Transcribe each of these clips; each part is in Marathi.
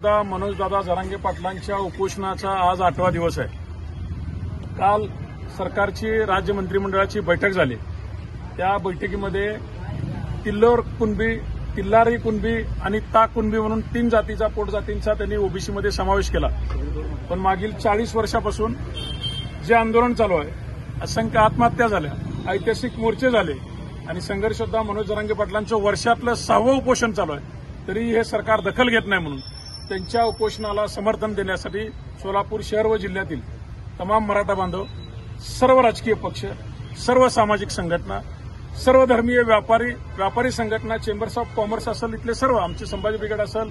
मनोजदादा जरांगे पाटलांच्या उपोषणाचा आज 8वा दिवस आहे। काल सरकारची राज्य मंत्रिमंडळाची बैठक झाली। त्या बैठकीमध्ये तिल्लारी कुणबी आणि ता कुणबी म्हणून 3 जातीचा पोटजातींचा त्यांनी ओबीसीमध्ये समावेश केला। पण मागील 40 वर्षापासून जे आंदोलन चालू आहे, असंख्य आत्महत्या झाल्या, ऐतिहासिक मोर्चे झाले आणि संघर्षयोद्धा मनोज जरांगे पाटलांचं वर्षातलं 6वं उपोषण चालू आहे, तरी हे सरकार दखल घेत नाही। म्हणून त्यांच्या उपोषणाला समर्थन देण्यासाठी सोलापूर शहर व जिल्ह्यातील तमाम मराठा बांधव, सर्व राजकीय पक्ष, सर्व सामाजिक संघटना, सर्व धर्मीय व्यापारी संघटना, चेंबर्स ऑफ कॉमर्स असेल, इथले सर्व आमचे संभाजी ब्रिगेड असेल,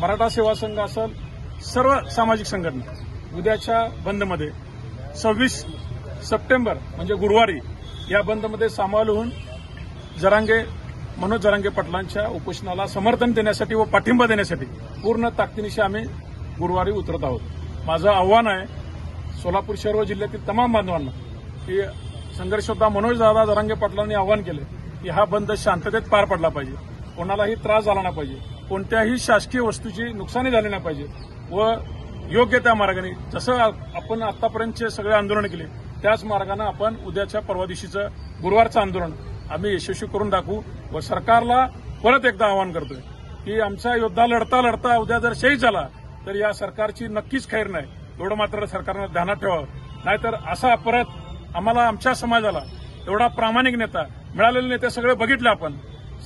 मराठा सेवा संघ असेल, सर्व सामाजिक संघटना उद्याच्या बंदमध्ये 26 सप्टेंबर म्हणजे गुरुवारी या बंदमध्ये सामील होऊन मनोज जरांगे पाटलांच्या उपोषणाला समर्थन देण्यासाठी व पाठिंबा देण्यासाठी पूर्ण ताकदीनिशी आम्ही गुरुवारी उतरत आहोत। माझं आव्हान आहे सोलापूर शहर व जिल्ह्यातील तमाम बांधवांना की संघर्षयोद्धा मनोजदादा जरांगे पाटलांनी आवाहन केलं की हा बंद शांततेत पार पडला पाहिजे, कोणालाही त्रास झाला नाही पाहिजे, कोणत्याही शासकीय वस्तूची नुकसानी झाली नाही पाहिजे व योग्य त्या मार्गाने जसं आपण आतापर्यंतचे सगळे आंदोलन केले त्याच मार्गाने आपण उद्याच्या परवा दिवशीचं गुरुवारचं आंदोलन आम्ही यशस्वी करून दाखवू व सरकारला परत एकदा आवाहन करतोय की आमचा योद्धा लढता लढता उद्या जर शहीद झाला तर या सरकारची नक्कीच खैर नाही, एवढं मात्र सरकारनं ध्यानात ठेवावं। नाहीतर असा परत आम्हाला आमच्या समाजाला एवढा प्रामाणिक नेता मिळालेले नेते सगळे बघितले, आपण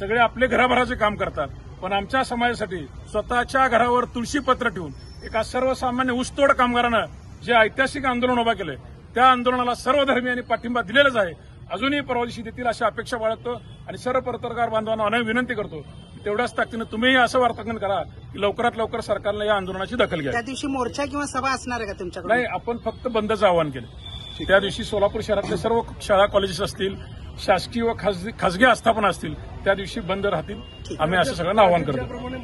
सगळे आपले घराभराचे काम करतात, पण आमच्या समाजासाठी स्वतःच्या घरावर तुळशीपत्र ठेवून एका सर्वसामान्य ऊसतोड कामगारानं जे ऐतिहासिक आंदोलन उभा केलंय त्या आंदोलनाला सर्व धर्मीयांनी पाठिंबा दिलेलाच आहे, अजूनही परवा दिवशी देतील अशी अपेक्षा बाळगतो आणि सर्व पत्रकार बांधवांना अनेक विनंती करतो तेवढ्याच ताकदीनं तुम्हीही असं वार्तांकन करा की लवकरात लवकर सरकारनं या आंदोलनाची दखल घ्या। त्या दिवशी मोर्चा किंवा सभा असणार आहे का तुमच्याकडे? नाही, आपण फक्त बंदचं आवाहन केलं। त्या दिवशी सोलापूर शहरातले सर्व शाळा कॉलेजेस असतील, शासकीय व खासगी आस्थापना असतील, त्या दिवशी बंद राहतील। आम्ही असं सगळ्यांना आवाहन करतो।